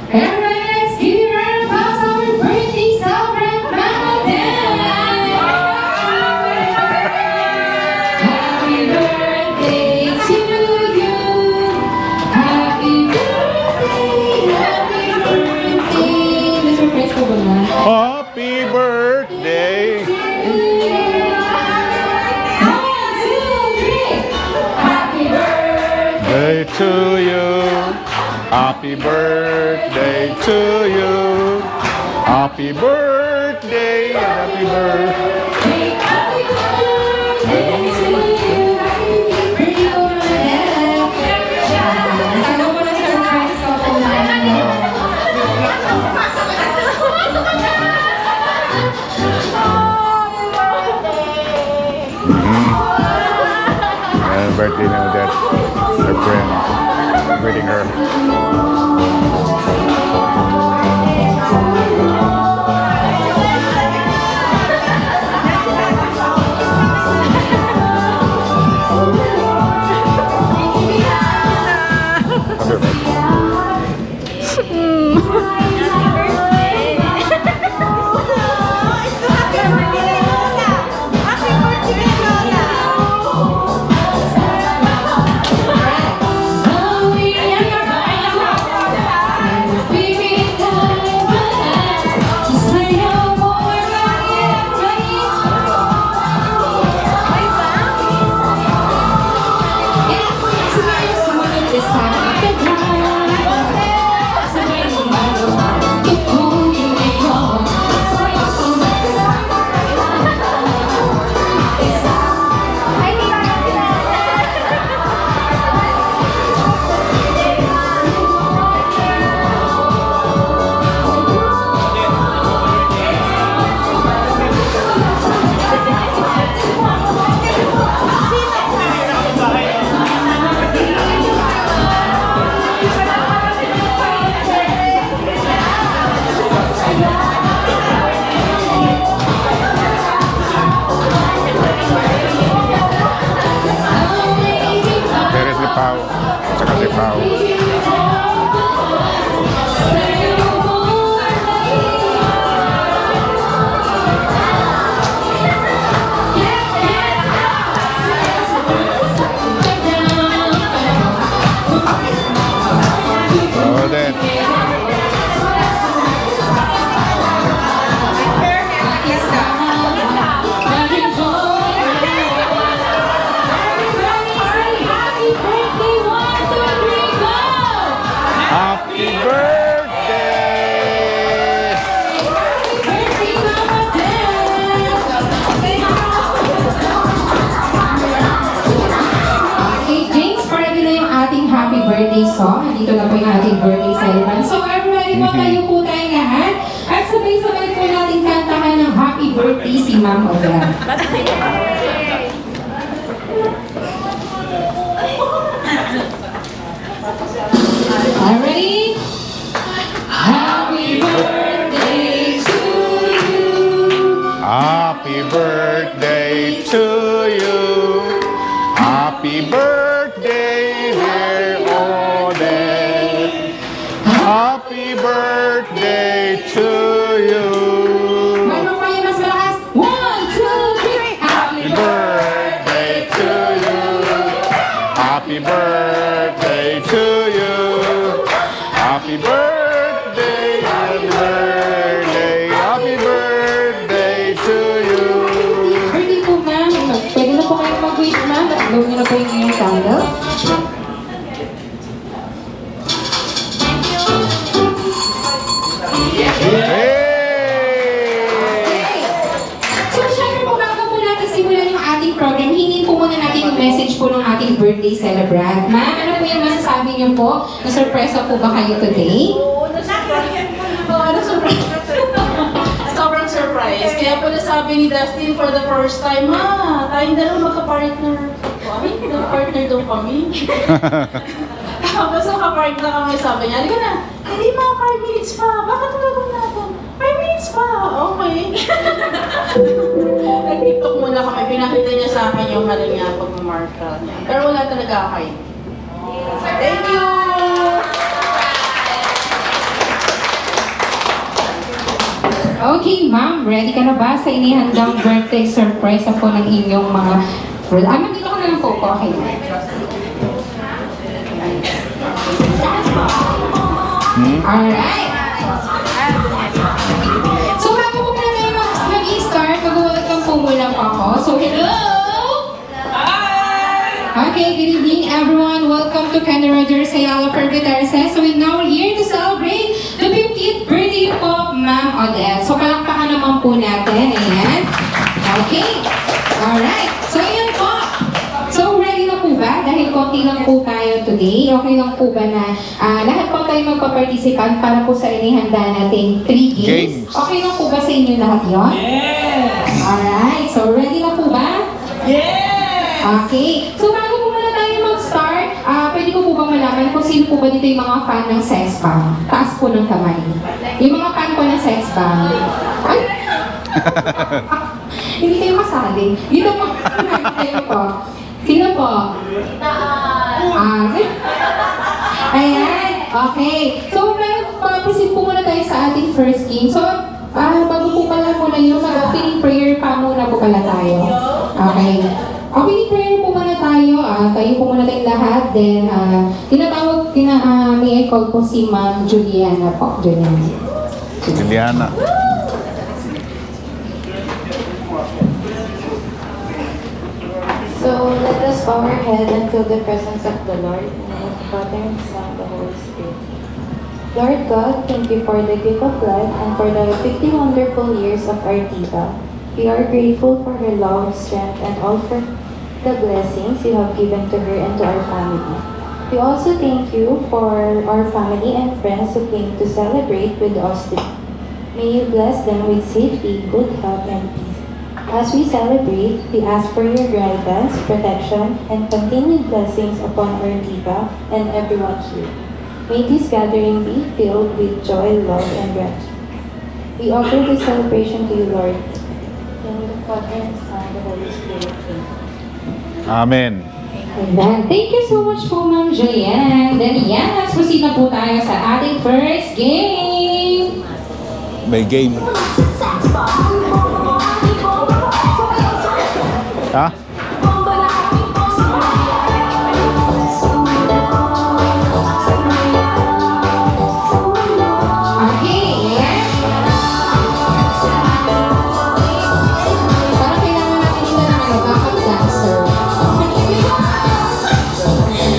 And let's give her a applause for our birthday celebrant, Mama Dan! Happy birthday to you! Happy birthday! Happy birthday! Na-surprise ko ba na? Happy birthday! Day to you. Happy birthday to you. Happy birthday. Happy birthday. Birthday na that her friend greeting her. Pau, tsaka si Pau. So then. Happy birthday! Okay, James, ready na yung ating happy birthday song. Nandito na po yung ating birthday celebrant. So, everybody po, tayo po tayong lahat. At sabay-sabay po natin kantahan ng happy birthday si Ma'am Odra. Are ready? Happy birthday to you. Happy birthday to you. Happy birthday, dear Odette. Happy birthday to you. Ano pa yung mas malakas? 1, 2, 3. Happy Birthday to you. Happy birthday to you. Happy birthday, happy birthday, happy birthday to you. birthday po, ma'am. Pwede na po kayong mag-wait, ma'am. At gawin niyo na po yung inyong candle. Hey! So, syempre po, bago po natin simulan yung ating program, hingin po muna natin yung message po ng ating birthday celebrant. Ma'am, ano po yung masasabi niyo po? Na-surpresa po ba kayo today? Sobrang surprise. Kaya po nasabi ni Dustin for the first time, tayong dalawa magka-partner. Nag-partner daw kami. Tapos naka-park na kami, sabi niya, halika na, hindi mga 5 minutes pa. Bakit gagawin natin? 5 minutes pa. Okay. Nag-tiktok muna kami. Pinakita niya sa akin yung ano niya, pag-marka niya. Pero wala talaga ako. Thank you! Okay, ma'am, ready ka na ba sa inihandang birthday surprise po ng inyong mga... dito ko na lang po. Okay. Alright. So, bago po muna tayo mag-i-start, mag-welcome po muna po ako. So, hello! Okay, good evening everyone. Welcome to Candy Rogers Ayala for Guitarses. So, we're now here to celebrate the 50th birthday po, Ma'am Odette. So, palakpakan naman po natin. Ayan. Okay. Alright. So, ayan po. So, ready na po ba? Dahil konti lang po tayo today. Okay lang po ba na lahat po tayo magpa-participant para po sa inihanda nating 3 games? Okay lang po ba sa inyo lahat yun? Yes! Alright. So, ready na po ba? Yes! Okay. So, bago po muna tayo mag-start, pwede ko po bang malaman kung sino po ba dito yung mga fan ng sex bomb? Taas po ng kamay. Yung mga fan po ng sex bomb. Ay! Hindi kayo kasali. Dito po. Dito po. Sino po? Ayan. Okay. So, proceed po muna tayo sa ating first game. So, bago po pala muna yun, mag-opening prayer pa muna po pala tayo. Okay. Opening prayer po muna tayo. Tayo po muna tayong lahat. Then, may I call po si Ma'am Juliana po. Juliana. So let us bow our head and feel the presence of the Lord, in the name of the Father, and the Son, and the Holy Spirit. Lord God, thank you for the gift of life and for the 50 wonderful years of our Diva. We are grateful for her love, strength, and all for the blessings you have given to her and to our family. We also thank you for our family and friends who came to celebrate with us today. May you bless them with safety, good health, and peace. As we celebrate, we ask for your guidance, protection, and continued blessings upon our Diva and everyone here. May this gathering be filled with joy, love, and gratitude. We offer this celebration to you, Lord. In the Father, and the Son, and the Holy Spirit. Amen. Amen. Thank you so much po, Ma'am Julianne. Then, let's proceed na po tayo sa ating first game. May game. Ha? Okay, yes. Parang kailangan natin ito ng backup dancer.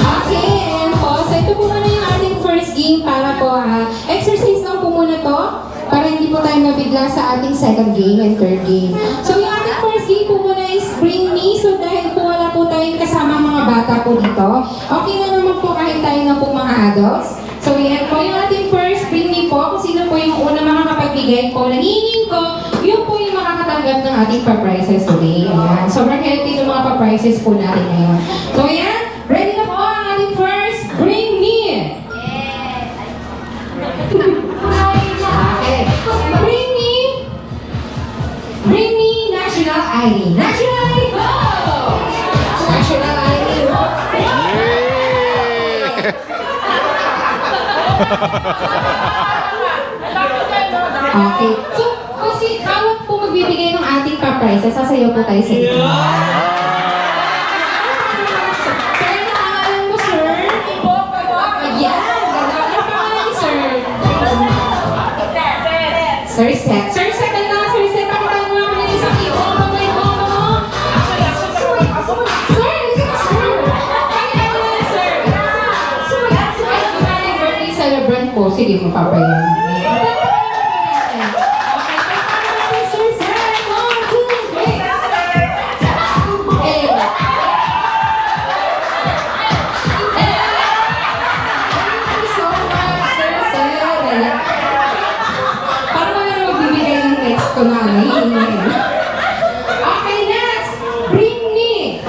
Okay, and po, so ito po muna yung ating first game para po, exercise lang po muna to para hindi po tayo mabigla sa ating second game and third game. So yung ating first game po muna is Bring Me. So dahil po wala po tayong kasama mga bata po dito, okay na naman po kahit tayo na po mga adults. So yan po yung ating first Bring Me po. Kung sino po yung una makakapagbigay po, naningin ko, yun po yung makakatanggap ng ating pa-prizes today. Ayan. Sobrang healthy yung mga pa-prizes po natin ngayon. So yan, ready na po ang ating first Bring Me. Okay. Bring me National ID. National ID, go! National ID, go! Okay. So, kasi bawat po magbibigay ng ating pa-prizes, sasayaw po tayo sa ito. Sir, nakangalan mo, sir? Ayan, gano'n. Ano pangalan ni sir? Sir Seth. Sir Seth, ano na? Sir Seth, pakitaan mo naman yung isang iyo. Ano ba yung boto mo? Sir, listen ka, sir. Pakitaan mo na, sir. Ay, yung birthday celebrant po. Sige, mapapayan. Okay, next. Bring me.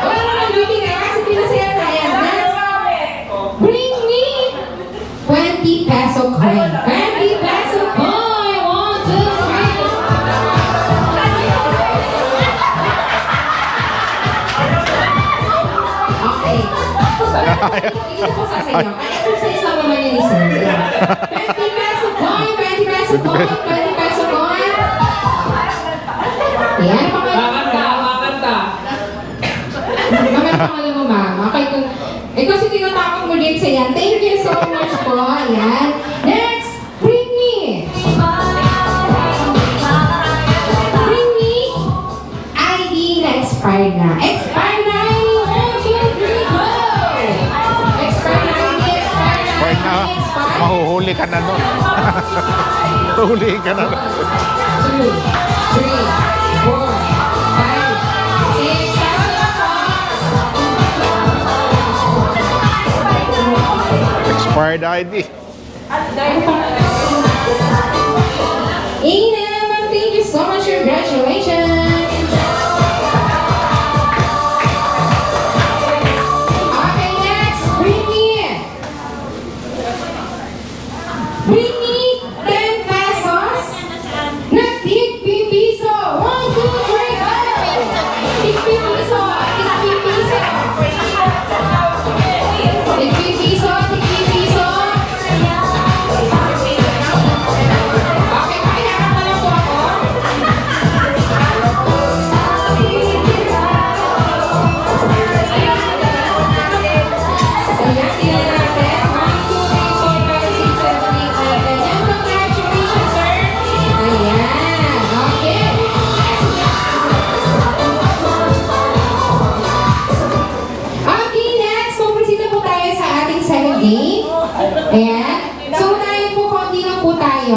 Wala na bibigay kasi pinasaya tayo. Next. Bring me Ito po sasayaw. Exercise lang naman yun, sir. 20 peso coin, 20 peso coin, 20 peso coin. Yan, Kakanta, kakanta. Mamaya pangalan mo, ma'am. Okay, kung... kasi tinatakot mo din sa yan. Thank you so much po. Ayan. Next, bring me. Bring me ID na expired na. Expired na. 1, 2, 3, go! Expired na ID, expired na Right ID, na, expired. mahuhuli ka na nun. Huli ka na nun. 2, 3, 4, 5, 6, 7, 8. Expired ID. Ina, ma'am, thank you so much. Congratulations.